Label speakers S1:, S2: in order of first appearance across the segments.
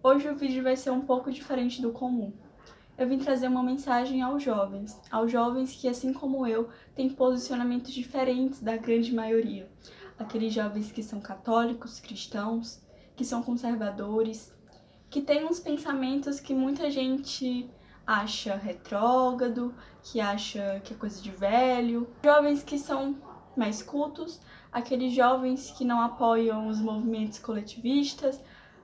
S1: Hoje o vídeo vai ser um pouco diferente do comum. Eu vim trazer uma mensagem aos jovens que, assim como eu, têm posicionamentos diferentes da grande maioria. Aqueles jovens que são católicos, cristãos, que são conservadores, que têm uns pensamentos que muita gente acha retrógrado, que acha que é coisa de velho. Jovens que são mais cultos, aqueles jovens que não apoiam os movimentos coletivistas,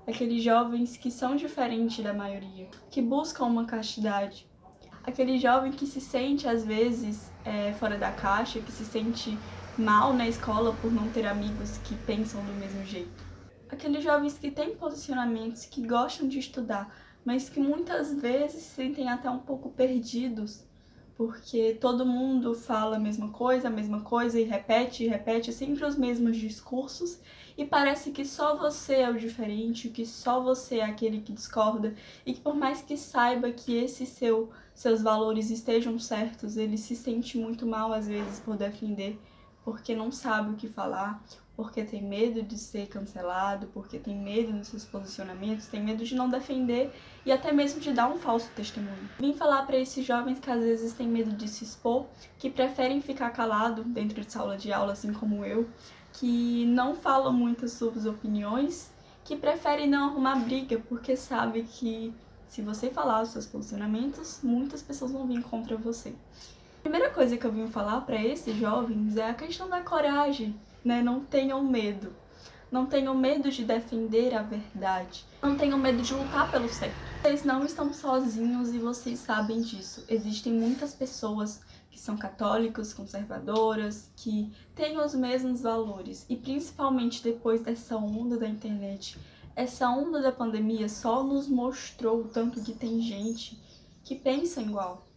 S1: aqueles jovens que são diferentes da maioria, que buscam uma castidade, aquele jovem que se sente às vezes fora da caixa, que se sente mal na escola por não ter amigos que pensam do mesmo jeito, aqueles jovens que têm posicionamentos, que gostam de estudar, mas que muitas vezes se sentem até um pouco perdidos, porque todo mundo fala a mesma coisa e repete sempre os mesmos discursos e parece que só você é o diferente, que só você é aquele que discorda e que por mais que saiba que seus valores estejam certos, ele se sente muito mal às vezes por defender, porque não sabe o que falar, porque tem medo de ser cancelado, porque tem medo dos seus posicionamentos, tem medo de não defender e até mesmo de dar um falso testemunho. Vim falar para esses jovens que às vezes têm medo de se expor, que preferem ficar calado dentro de sala de aula, assim como eu, que não falam muitas suas opiniões, que preferem não arrumar briga, porque sabe que se você falar os seus posicionamentos, muitas pessoas vão vir contra você. A primeira coisa que eu vim falar para esses jovens é a questão da coragem, né? Não tenham medo. Não tenham medo de defender a verdade. Não tenham medo de lutar pelo certo. Vocês não estão sozinhos e vocês sabem disso. Existem muitas pessoas que são católicos, conservadoras, que têm os mesmos valores. E principalmente depois dessa onda da internet, essa onda da pandemia só nos mostrou o tanto que tem gente que pensa igual.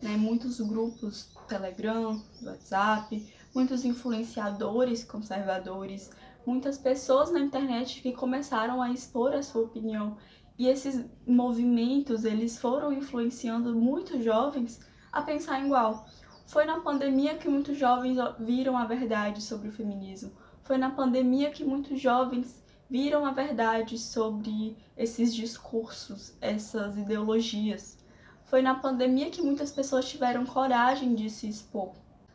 S1: Muitos grupos Telegram, WhatsApp, muitos influenciadores conservadores, muitas pessoas na internet que começaram a expor a sua opinião. E esses movimentos, eles foram influenciando muitos jovens a pensar igual. Foi na pandemia que muitos jovens viram a verdade sobre o feminismo. Foi na pandemia que muitos jovens viram a verdade sobre esses discursos, essas ideologias. Foi na pandemia que muitas pessoas tiveram coragem de se expor.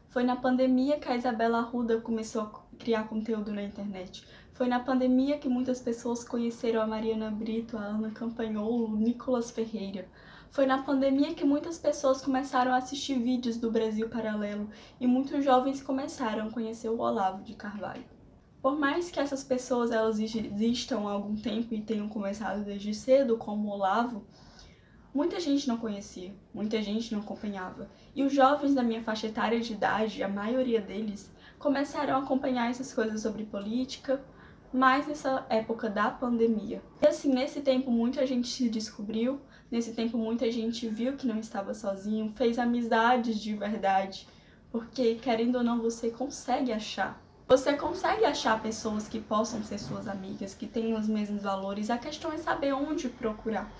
S1: Foi na pandemia que a Isabela Arruda começou a criar conteúdo na internet. Foi na pandemia que muitas pessoas conheceram a Mariana Brito, a Ana Campanholo, o Nicolas Ferreira. Foi na pandemia que muitas pessoas começaram a assistir vídeos do Brasil Paralelo e muitos jovens começaram a conhecer o Olavo de Carvalho. Por mais que essas pessoas elas existam há algum tempo e tenham começado desde cedo, como o Olavo, muita gente não conhecia, muita gente não acompanhava. E os jovens da minha faixa etária de idade, a maioria deles, começaram a acompanhar essas coisas sobre política, mais nessa época da pandemia. E assim, nesse tempo muita gente se descobriu, nesse tempo muita gente viu que não estava sozinho, fez amizades de verdade, porque querendo ou não você consegue achar. Você consegue achar pessoas que possam ser suas amigas, que tenham os mesmos valores, a questão é saber onde procurar.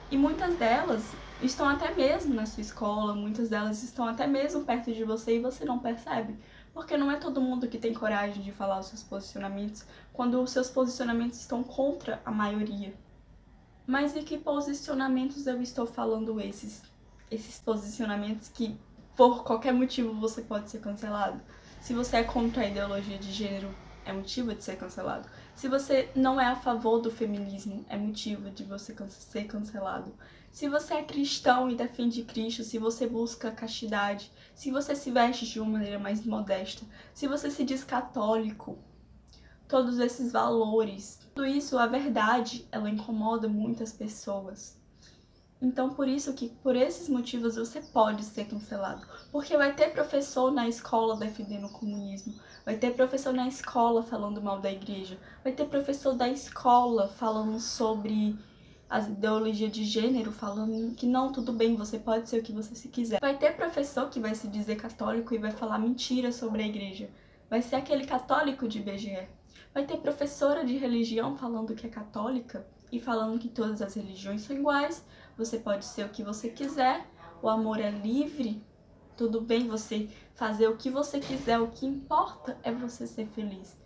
S1: E muitas delas estão até mesmo na sua escola, muitas delas estão até mesmo perto de você e você não percebe. Porque não é todo mundo que tem coragem de falar os seus posicionamentos quando os seus posicionamentos estão contra a maioria. Mas de que posicionamentos eu estou falando esses posicionamentos que por qualquer motivo você pode ser cancelado? Se você é contra a ideologia de gênero, é motivo de ser cancelado. Se você não é a favor do feminismo, é motivo de você ser cancelado. Se você é cristão e defende Cristo, se você busca castidade, se você se veste de uma maneira mais modesta, se você se diz católico, todos esses valores, tudo isso, a verdade, ela incomoda muitas pessoas. Então, por esses motivos, você pode ser cancelado. Porque vai ter professor na escola defendendo o comunismo, vai ter professor na escola falando mal da igreja, vai ter professor da escola falando sobre as ideologias de gênero, falando que não, tudo bem, você pode ser o que você se quiser. Vai ter professor que vai se dizer católico e vai falar mentira sobre a igreja. Vai ser aquele católico de IBGE. Vai ter professora de religião falando que é católica e falando que todas as religiões são iguais, você pode ser o que você quiser, o amor é livre, tudo bem você fazer o que você quiser, o que importa é você ser feliz.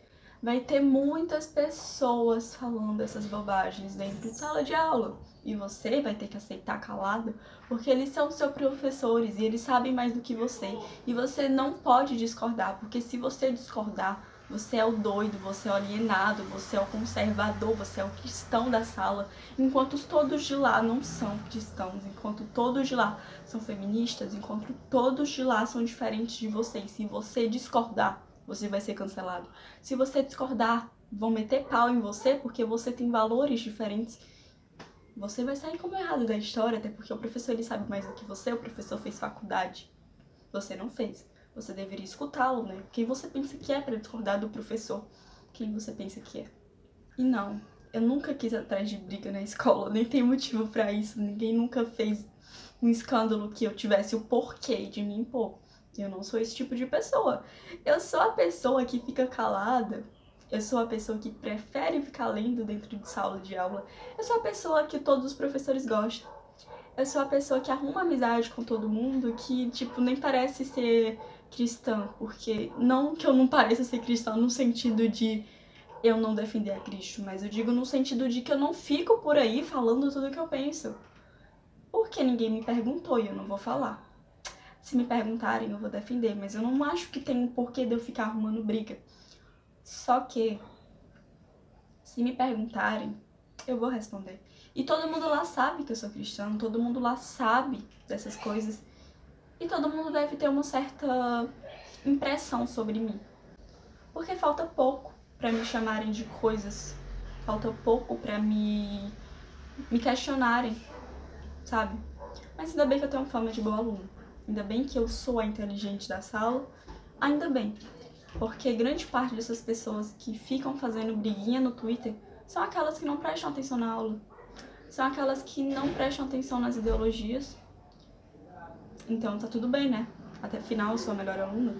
S1: Vai ter muitas pessoas falando essas bobagens dentro de sala de aula. E você vai ter que aceitar calado, porque eles são seus professores e eles sabem mais do que você. E você não pode discordar, porque se você discordar, você é o doido, você é o alienado, você é o conservador, você é o cristão da sala, enquanto todos de lá não são cristãos, enquanto todos de lá são feministas, enquanto todos de lá são diferentes de você. E se você discordar, você vai ser cancelado. Se você discordar, vão meter pau em você porque você tem valores diferentes. Você vai sair como errado da história, até porque o professor ele sabe mais do que você, o professor fez faculdade. Você não fez. Você deveria escutá-lo, né? Quem você pensa que é para discordar do professor? Quem você pensa que é? E não, eu nunca quis atrás de briga na escola, nem tem motivo pra isso. Ninguém nunca fez um escândalo que eu tivesse o porquê de me impor. Eu não sou esse tipo de pessoa. Eu sou a pessoa que fica calada. Eu sou a pessoa que prefere ficar lendo dentro de sala de aula. Eu sou a pessoa que todos os professores gostam. Eu sou a pessoa que arruma amizade com todo mundo, que, tipo, nem parece ser cristã. Porque, não que eu não pareça ser cristã no sentido de eu não defender a Cristo, mas eu digo no sentido de que eu não fico por aí falando tudo o que eu penso. Porque ninguém me perguntou e eu não vou falar. Se me perguntarem, eu vou defender, mas eu não acho que tem um porquê de eu ficar arrumando briga. Só que, se me perguntarem, eu vou responder. E todo mundo lá sabe que eu sou cristã, todo mundo lá sabe dessas coisas. E todo mundo deve ter uma certa impressão sobre mim. Porque falta pouco pra me chamarem de coisas. Falta pouco pra me questionarem, sabe? Mas ainda bem que eu tenho fama de boa aluna. Ainda bem que eu sou a inteligente da sala. Ainda bem. Porque grande parte dessas pessoas que ficam fazendo briguinha no Twitter são aquelas que não prestam atenção na aula. São aquelas que não prestam atenção nas ideologias. Então tá tudo bem, né? Até afinal eu sou a melhor aluna.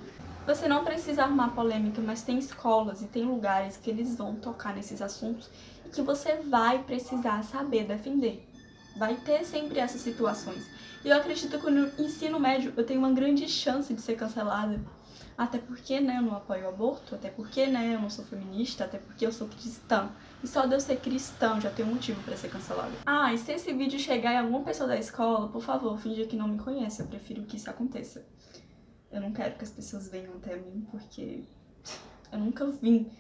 S1: Você não precisa arrumar polêmica, mas tem escolas e tem lugares que eles vão tocar nesses assuntos e que você vai precisar saber defender. Vai ter sempre essas situações. E eu acredito que no ensino médio eu tenho uma grande chance de ser cancelada. Até porque, né, eu não apoio o aborto, até porque, né, eu não sou feminista, até porque eu sou cristã. E só de eu ser cristã já tem um motivo pra ser cancelada. Ah, e se esse vídeo chegar em alguma pessoa da escola, por favor, finja que não me conhece, eu prefiro que isso aconteça. Eu não quero que as pessoas venham até mim, porque eu nunca vim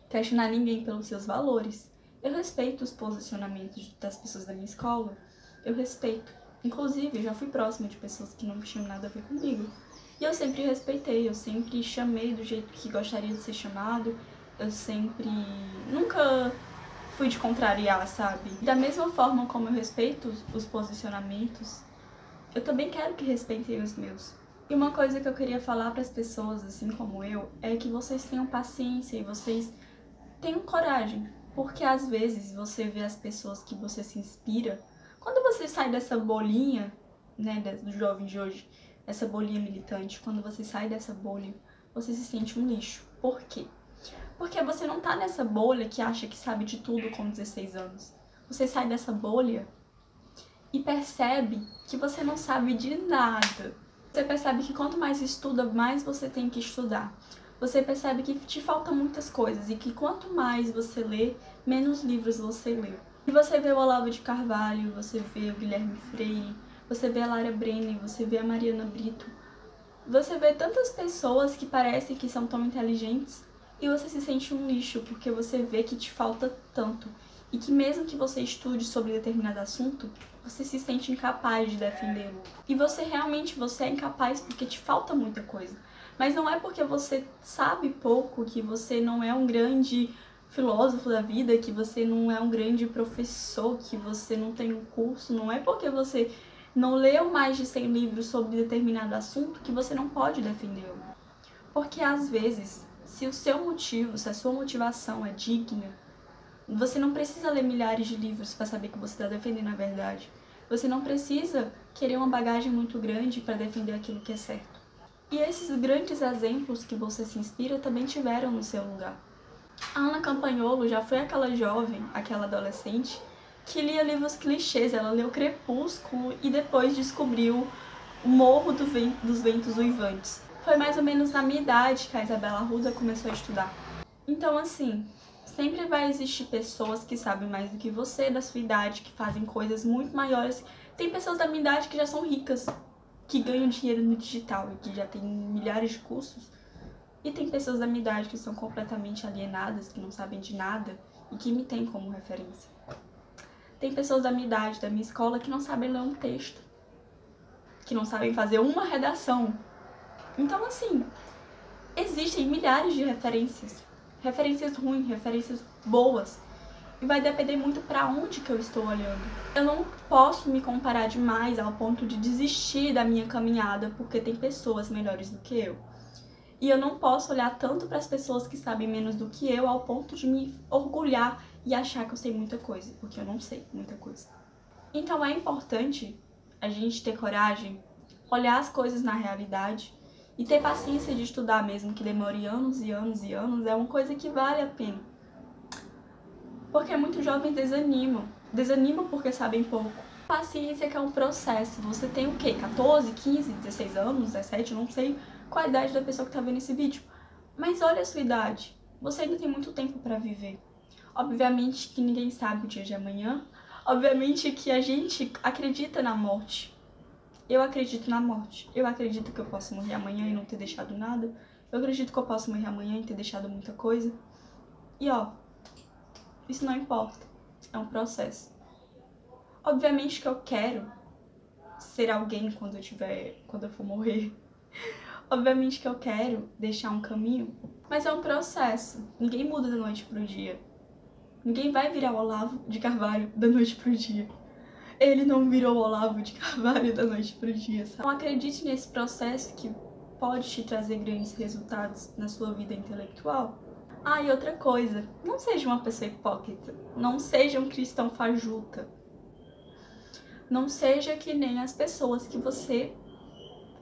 S1: questionar ninguém pelos seus valores. Eu respeito os posicionamentos das pessoas da minha escola, eu respeito. Inclusive, eu já fui próxima de pessoas que não tinham nada a ver comigo. E eu sempre respeitei, eu sempre chamei do jeito que gostaria de ser chamado, eu sempre... nunca fui de contrariar, sabe? Da mesma forma como eu respeito os posicionamentos, eu também quero que respeitem os meus. E uma coisa que eu queria falar para as pessoas, assim como eu, é que vocês tenham paciência e vocês tenham coragem. Porque às vezes você vê as pessoas que você se inspira, quando você sai dessa bolinha, né, do jovem de hoje, essa bolinha militante, quando você sai dessa bolha, você se sente um lixo. Por quê? Porque você não tá nessa bolha que acha que sabe de tudo com 16 anos. Você sai dessa bolha e percebe que você não sabe de nada. Você percebe que quanto mais estuda, mais você tem que estudar. Você percebe que te faltam muitas coisas e que quanto mais você lê, menos livros você lê. E você vê o Olavo de Carvalho, você vê o Guilherme Freire, você vê a Lara Brenner, você vê a Mariana Brito. Você vê tantas pessoas que parecem que são tão inteligentes e você se sente um lixo porque você vê que te falta tanto. E que mesmo que você estude sobre determinado assunto, você se sente incapaz de defendê-lo. E você é incapaz porque te falta muita coisa. Mas não é porque você sabe pouco, que você não é um grande filósofo da vida, que você não é um grande professor, que você não tem um curso, não é porque você não leu mais de 100 livros sobre determinado assunto que você não pode defendê-lo. Porque às vezes, se o seu motivo, se a sua motivação é digna, você não precisa ler milhares de livros para saber que você está defendendo a verdade. Você não precisa querer uma bagagem muito grande para defender aquilo que é certo. E esses grandes exemplos que você se inspira também tiveram no seu lugar. A Ana Campanholo já foi aquela jovem, aquela adolescente, que lia livros clichês. Ela leu Crepúsculo e depois descobriu o Morro dos Ventos Uivantes. Foi mais ou menos na minha idade que a Isabela Arruda começou a estudar. Então, assim, sempre vai existir pessoas que sabem mais do que você, da sua idade, que fazem coisas muito maiores. Tem pessoas da minha idade que já são ricas, que ganham dinheiro no digital e que já têm milhares de cursos. E tem pessoas da minha idade que são completamente alienadas, que não sabem de nada e que me têm como referência. Tem pessoas da minha idade, da minha escola, que não sabem ler um texto, que não sabem fazer uma redação. Então, assim, existem milhares de referências. Referências ruins, referências boas. E vai depender muito para onde que eu estou olhando. Eu não posso me comparar demais ao ponto de desistir da minha caminhada, porque tem pessoas melhores do que eu. E eu não posso olhar tanto para as pessoas que sabem menos do que eu ao ponto de me orgulhar e achar que eu sei muita coisa, porque eu não sei muita coisa. Então é importante a gente ter coragem, olhar as coisas na realidade e ter paciência de estudar, mesmo que demore anos e anos e anos, é uma coisa que vale a pena. Porque muitos jovens desanimam porque sabem pouco. Paciência que é um processo. Você tem o quê? 14, 15, 16 anos, 17, não sei qual a idade da pessoa que tá vendo esse vídeo. Mas olha a sua idade. Você ainda tem muito tempo para viver. Obviamente que ninguém sabe o dia de amanhã. Obviamente que a gente acredita na morte. Eu acredito na morte. Eu acredito que eu posso morrer amanhã e não ter deixado nada. Eu acredito que eu posso morrer amanhã e ter deixado muita coisa. E ó, isso não importa. É um processo. Obviamente que eu quero ser alguém quando eu for morrer. Obviamente que eu quero deixar um caminho, mas é um processo. Ninguém muda da noite pro dia. Ninguém vai virar o Olavo de Carvalho da noite pro dia. Ele não virou o Olavo de Carvalho da noite pro dia, sabe? Então acredite nesse processo que pode te trazer grandes resultados na sua vida intelectual. Ah, e outra coisa, não seja uma pessoa hipócrita. Não seja um cristão fajuta. Não seja que nem as pessoas que você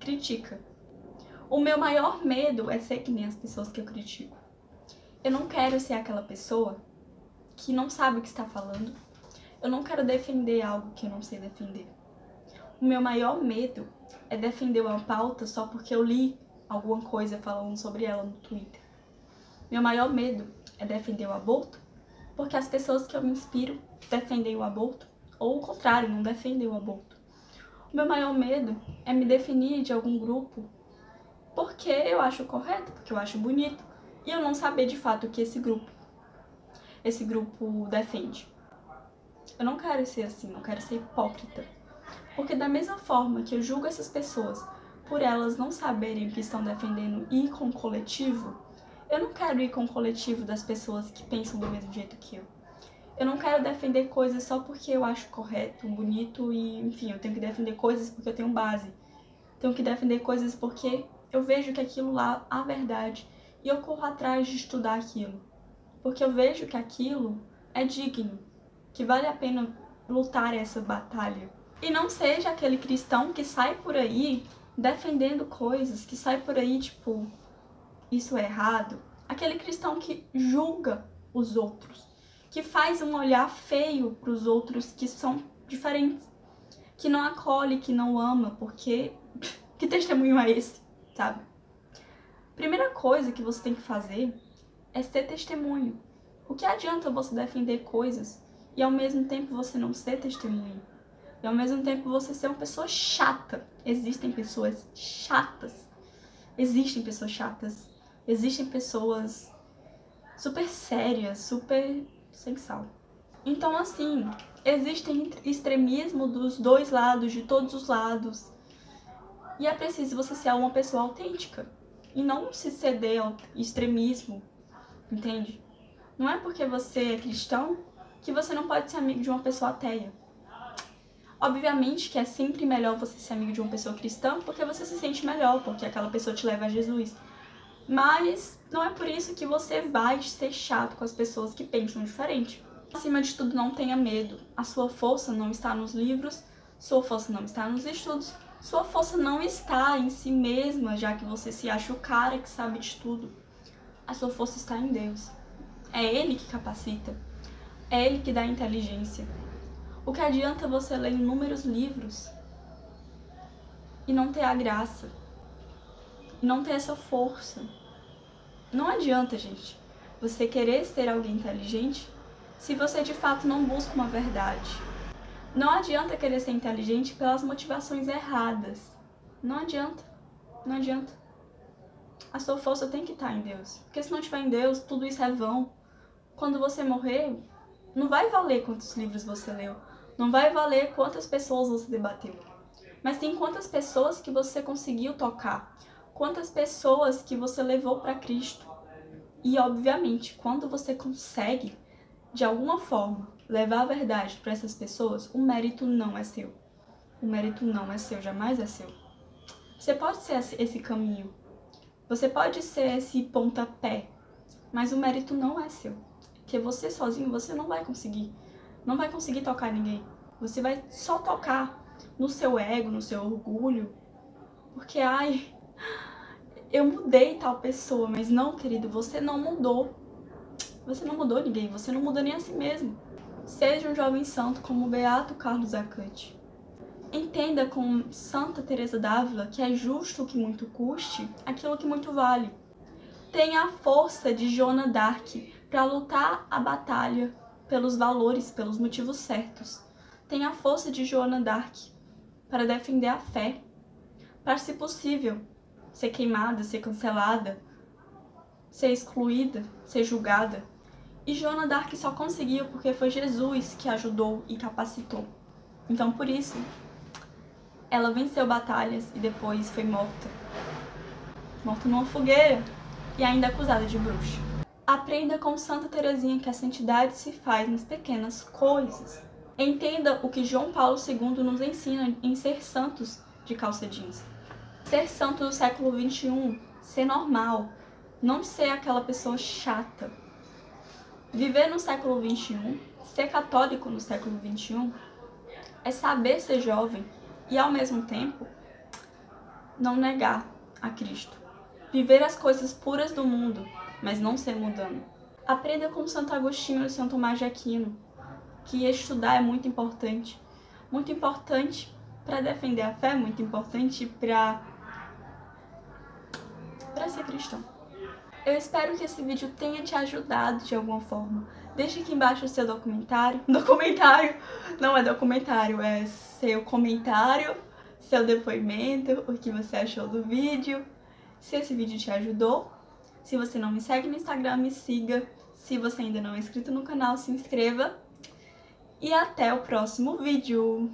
S1: critica. O meu maior medo é ser que nem as pessoas que eu critico. Eu não quero ser aquela pessoa que não sabe o que está falando. Eu não quero defender algo que eu não sei defender. O meu maior medo é defender uma pauta só porque eu li alguma coisa falando sobre ela no Twitter. Meu maior medo é defender o aborto porque as pessoas que eu me inspiro defendem o aborto, ou o contrário, não defendem o aborto. O meu maior medo é me definir de algum grupo porque eu acho correto, porque eu acho bonito, e eu não saber de fato o que esse grupo defende. Eu não quero ser assim, não quero ser hipócrita. Porque da mesma forma que eu julgo essas pessoas por elas não saberem o que estão defendendo e ir com o coletivo, eu não quero ir com o coletivo das pessoas que pensam do mesmo jeito que eu. Eu não quero defender coisas só porque eu acho correto, bonito e, enfim, eu tenho que defender coisas porque eu tenho base. Tenho que defender coisas porque eu vejo que aquilo lá é a verdade e eu corro atrás de estudar aquilo. Porque eu vejo que aquilo é digno, que vale a pena lutar essa batalha. E não seja aquele cristão que sai por aí defendendo coisas, que sai por aí tipo, isso é errado. Aquele cristão que julga os outros, que faz um olhar feio para os outros que são diferentes, que não acolhe, que não ama, porque que testemunho é esse, sabe? Primeira coisa que você tem que fazer é ser testemunho. O que adianta você defender coisas e ao mesmo tempo você não ser testemunho? E ao mesmo tempo você ser uma pessoa chata. Existem pessoas chatas. Existem pessoas chatas. Existem pessoas super sérias, super sem sal. Então, assim, existem extremismo dos dois lados, de todos os lados. E é preciso você ser uma pessoa autêntica. E não se ceder ao extremismo, entende? Não é porque você é cristão que você não pode ser amigo de uma pessoa ateia. Obviamente que é sempre melhor você ser amigo de uma pessoa cristã porque você se sente melhor, porque aquela pessoa te leva a Jesus. Mas não é por isso que você vai ser chato com as pessoas que pensam diferente. Acima de tudo, não tenha medo. A sua força não está nos livros, sua força não está nos estudos, sua força não está em si mesma, já que você se acha o cara que sabe de tudo. A sua força está em Deus. É Ele que capacita. É Ele que dá inteligência. O que adianta você ler inúmeros livros e não ter a graça? E não ter essa força? Não adianta, gente. você querer ser alguém inteligente se você de fato não busca uma verdade. Não adianta querer ser inteligente pelas motivações erradas. Não adianta. Não adianta. A sua força tem que estar em Deus. Porque se não estiver em Deus, tudo isso é vão. Quando você morrer, não vai valer quantos livros você leu. Não vai valer quantas pessoas você debateu. Mas sim quantas pessoas que você conseguiu tocar. Quantas pessoas que você levou para Cristo. E, obviamente, quando você consegue, de alguma forma, levar a verdade para essas pessoas, o mérito não é seu. O mérito não é seu, jamais é seu. Você pode ser esse caminho. Você pode ser esse pontapé. Mas o mérito não é seu. Porque você sozinho, você não vai conseguir. Não vai conseguir tocar ninguém. Você vai só tocar no seu ego, no seu orgulho. Porque, eu mudei tal pessoa. Mas não, querido, você não mudou. Você não mudou ninguém. Você não mudou nem a si mesmo. Seja um jovem santo como o Beato Carlos Acante. Entenda com Santa Teresa d'Ávila que é justo que muito custe aquilo que muito vale. Tenha a força de Joana d'Arc para lutar a batalha pelos valores, pelos motivos certos. Tenha a força de Joana d'Arc para defender a fé, para, se possível, ser queimada, ser cancelada, ser excluída, ser julgada. E Joana d'Arc só conseguiu porque foi Jesus que ajudou e capacitou. Então, por isso, ela venceu batalhas e depois foi morta. Morta numa fogueira e ainda acusada de bruxa. Aprenda com Santa Teresinha que a santidade se faz nas pequenas coisas. Entenda o que João Paulo II nos ensina em ser santos de calça jeans. Ser santo do século XXI, ser normal, não ser aquela pessoa chata. Viver no século XXI, ser católico no século XXI, é saber ser jovem e, ao mesmo tempo, não negar a Cristo. Viver as coisas puras do mundo, mas não ser mundano. Aprenda com Santo Agostinho e Santo Tomás de Aquino que estudar é muito importante. Muito importante para defender a fé, muito importante para ser cristão. Eu espero que esse vídeo tenha te ajudado de alguma forma. Deixe aqui embaixo o seu documentário. Não é documentário, é seu comentário, seu depoimento, o que você achou do vídeo. Se esse vídeo te ajudou. Se você não me segue no Instagram, me siga. Se você ainda não é inscrito no canal, se inscreva. E até o próximo vídeo.